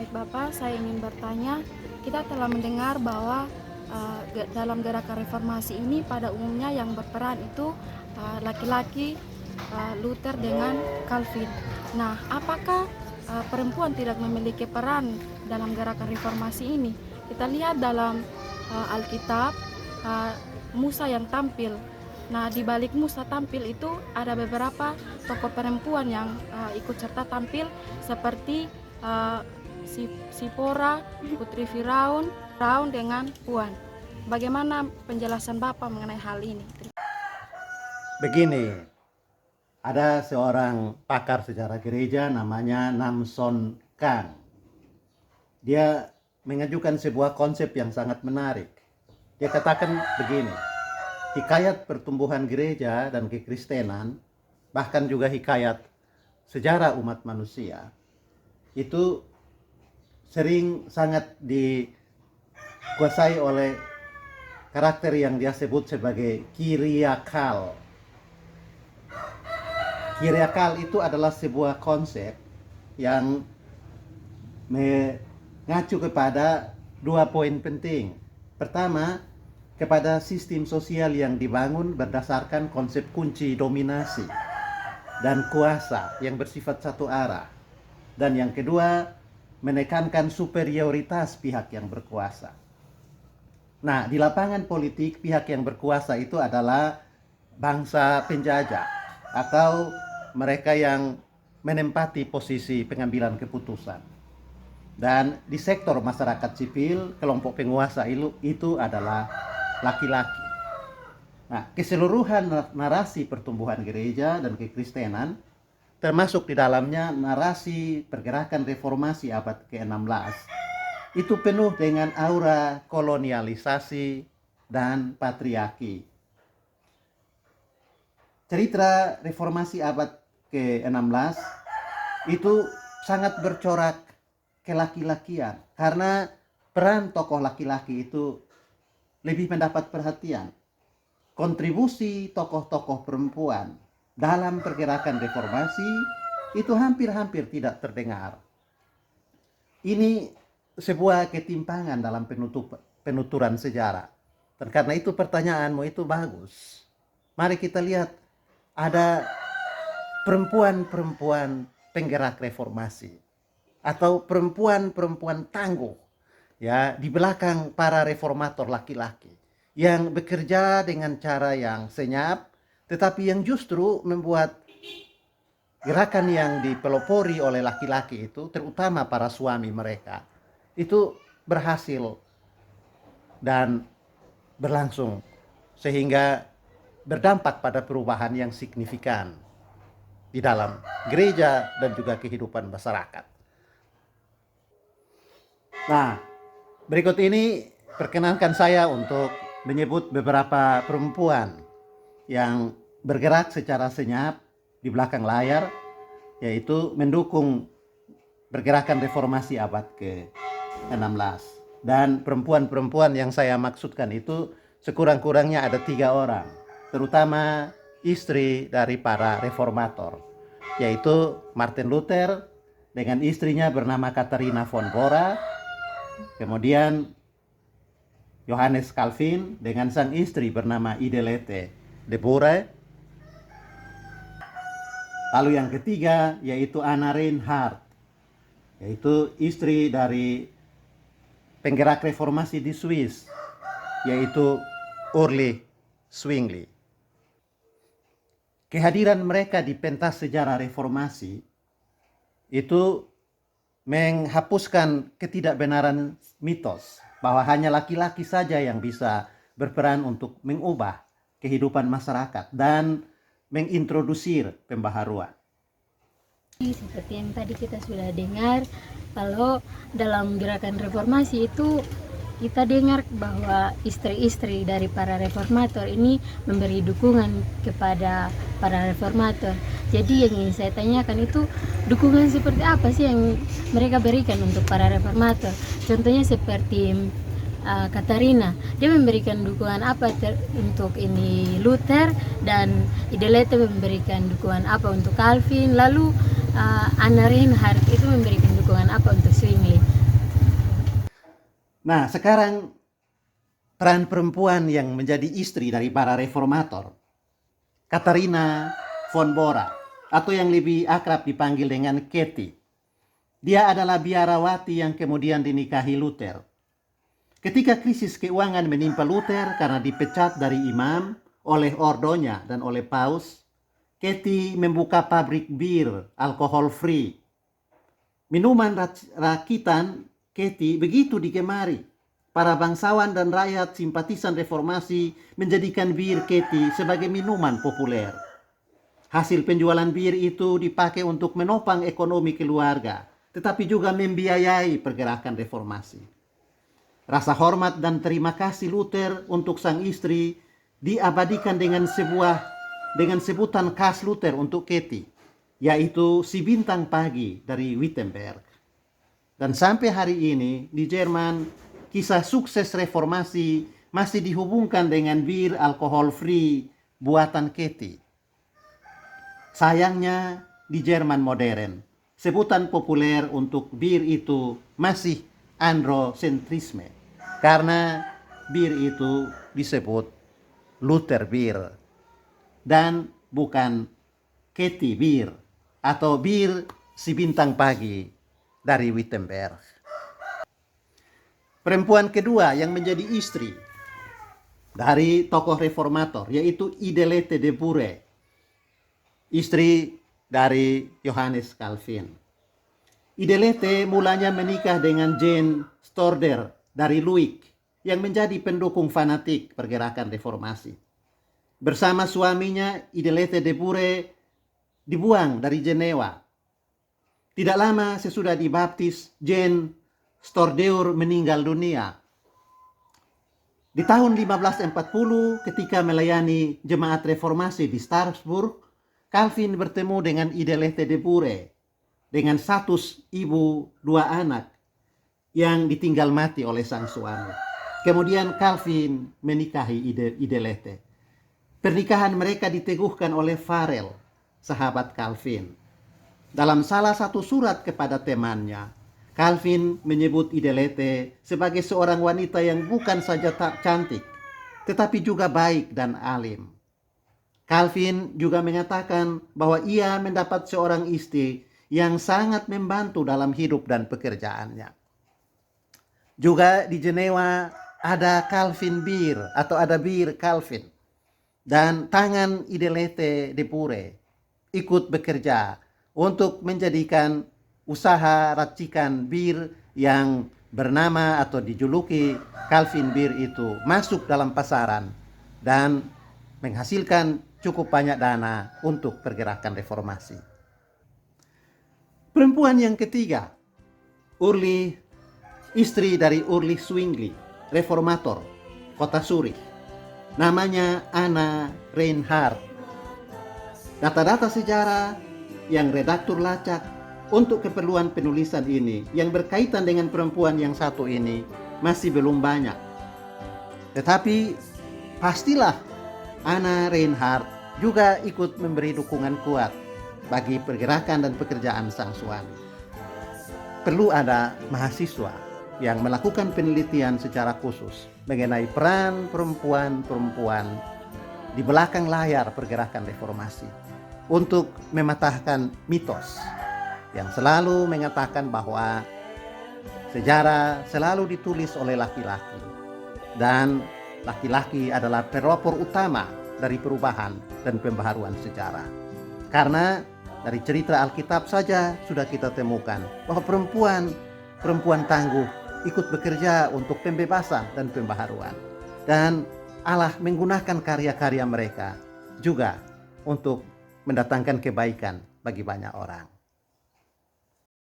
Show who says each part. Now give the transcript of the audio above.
Speaker 1: Baik Bapak, saya ingin bertanya, kita telah mendengar bahwa dalam gerakan reformasi ini pada umumnya yang berperan itu laki-laki, Luther dengan Calvin. Nah, apakah perempuan tidak memiliki peran dalam gerakan reformasi ini? Kita lihat dalam Alkitab, uh, Musa yang tampil. Nah, di balik Musa tampil itu ada beberapa tokoh perempuan yang ikut serta tampil seperti Sipora, Putri Firaun, Firaun dengan Puan. Bagaimana penjelasan Bapak mengenai hal ini?
Speaker 2: Begini, ada seorang pakar sejarah gereja namanya Namson Kang. Dia mengajukan sebuah konsep yang sangat menarik. Dia katakan begini, hikayat pertumbuhan gereja dan kekristenan, bahkan juga hikayat sejarah umat manusia, itu sering sangat dikuasai oleh karakter yang dia sebut sebagai kyriakal. Kyriakal itu adalah sebuah konsep yang mengacu kepada dua poin penting. Pertama, kepada sistem sosial yang dibangun berdasarkan konsep kunci dominasi dan kuasa yang bersifat satu arah. Dan yang kedua, menekankan superioritas pihak yang berkuasa. Nah, di lapangan politik, pihak yang berkuasa itu adalah bangsa penjajah atau mereka yang menempati posisi pengambilan keputusan. Dan di sektor masyarakat sipil, kelompok penguasa itu adalah laki-laki. Nah, keseluruhan narasi pertumbuhan gereja dan kekristenan, termasuk di dalamnya narasi pergerakan reformasi abad ke-16, itu penuh dengan aura kolonialisasi dan patriarki. Cerita reformasi abad ke-16 itu sangat bercorak kelaki-lakian karena peran tokoh laki-laki itu lebih mendapat perhatian. Kontribusi tokoh-tokoh perempuan dalam pergerakan reformasi itu hampir-hampir tidak terdengar. Ini sebuah ketimpangan dalam penuturan sejarah. Dan karena itu pertanyaanmu itu bagus. Mari kita lihat ada perempuan-perempuan penggerak reformasi atau perempuan-perempuan tangguh ya di belakang para reformator laki-laki yang bekerja dengan cara yang senyap tetapi yang justru membuat gerakan yang dipelopori oleh laki-laki itu, terutama para suami mereka, itu berhasil dan berlangsung sehingga berdampak pada perubahan yang signifikan di dalam gereja dan juga kehidupan masyarakat. Nah, berikut ini perkenankan saya untuk menyebut beberapa perempuan yang bergerak secara senyap di belakang layar, yaitu mendukung pergerakan reformasi abad ke-16. Dan perempuan-perempuan yang saya maksudkan itu sekurang-kurangnya ada 3 orang, terutama istri dari para reformator, yaitu Martin Luther dengan istrinya bernama Katharina von Bora, kemudian Johannes Calvin dengan sang istri bernama Idelete de Bore, lalu yang ketiga yaitu Anna Reinhardt, yaitu istri dari penggerak reformasi di Swiss, yaitu Ulrich Zwingli. Kehadiran mereka di pentas sejarah reformasi itu menghapuskan ketidakbenaran mitos bahwa hanya laki-laki saja yang bisa berperan untuk mengubah kehidupan masyarakat dan mengintrodusir pembaharuan.
Speaker 3: Seperti yang tadi kita sudah dengar, kalau dalam gerakan reformasi itu kita dengar bahwa istri-istri dari para reformator ini memberi dukungan kepada para reformator. Jadi yang ingin saya tanyakan itu dukungan seperti apa sih yang mereka berikan untuk para reformator? Contohnya seperti Katharina, dia memberikan dukungan apa untuk ini Luther, dan Idelete memberikan dukungan apa untuk Calvin, lalu Anna Reinhardt itu memberikan dukungan apa untuk Zwingli.
Speaker 2: Nah, sekarang peran perempuan yang menjadi istri dari para reformator, Katharina von Bora, atau yang lebih akrab dipanggil dengan Käthe. Dia adalah biarawati yang kemudian dinikahi Luther. Ketika krisis keuangan menimpa Luther karena dipecat dari imam oleh ordonya dan oleh paus, Käthe membuka pabrik bir alkohol free. Minuman rakitan Käthe begitu digemari. Para bangsawan dan rakyat simpatisan reformasi menjadikan bir Käthe sebagai minuman populer. Hasil penjualan bir itu dipakai untuk menopang ekonomi keluarga, tetapi juga membiayai pergerakan reformasi. Rasa hormat dan terima kasih Luther untuk sang istri diabadikan dengan sebutan khas Luther untuk Käthe, yaitu si bintang pagi dari Wittenberg. Dan sampai hari ini di Jerman, kisah sukses reformasi masih dihubungkan dengan bir alkohol free buatan Käthe. Sayangnya di Jerman modern, sebutan populer untuk bir itu masih androcentrisme, karena bir itu disebut Luther bir dan bukan Käthe bir atau bir si bintang pagi dari Wittenberg. Perempuan kedua yang menjadi istri dari tokoh reformator yaitu Idelete de Bure, istri dari Johannes Calvin. Idelete mulanya menikah dengan Jane Storder dari Luik yang menjadi pendukung fanatik pergerakan reformasi. Bersama suaminya, Idelete de Bure dibuang dari Jenewa. Tidak lama sesudah dibaptis, Jane Stordeur meninggal dunia. Di tahun 1540 ketika melayani jemaat reformasi di Strasbourg, Calvin bertemu dengan Idelete de Bure dengan status ibu 2 anak yang ditinggal mati oleh sang suami. Kemudian Calvin menikahi Idelete. Pernikahan mereka diteguhkan oleh Farel, sahabat Calvin. Dalam salah satu surat kepada temannya, Calvin menyebut Idelete sebagai seorang wanita yang bukan saja tak cantik, tetapi juga baik dan alim. Calvin juga mengatakan bahwa ia mendapat seorang istri yang sangat membantu dalam hidup dan pekerjaannya. Juga di Jenewa ada Calvin bir atau ada bir Calvin. Dan tangan Idelete de Bure ikut bekerja untuk menjadikan usaha racikan bir yang bernama atau dijuluki Calvin bir itu masuk dalam pasaran dan menghasilkan cukup banyak dana untuk pergerakan reformasi. Perempuan yang ketiga, Ulrich, istri dari Ulrich Zwingli, reformator, kota Zurich. Namanya Anna Reinhardt. Data-data sejarah yang redaktur lacak untuk keperluan penulisan ini yang berkaitan dengan perempuan yang satu ini masih belum banyak. Tetapi pastilah Anna Reinhardt juga ikut memberi dukungan kuat bagi pergerakan dan pekerjaan sang suami. Perlu ada mahasiswa yang melakukan penelitian secara khusus mengenai peran perempuan-perempuan di belakang layar pergerakan reformasi untuk mematahkan mitos yang selalu mengatakan bahwa sejarah selalu ditulis oleh laki-laki dan laki-laki adalah pelopor utama dari perubahan dan pembaharuan sejarah. Karena dari cerita Alkitab saja sudah kita temukan bahwa perempuan tangguh ikut bekerja untuk pembebasan dan pembaharuan. Dan Allah menggunakan karya-karya mereka juga untuk mendatangkan kebaikan bagi banyak orang.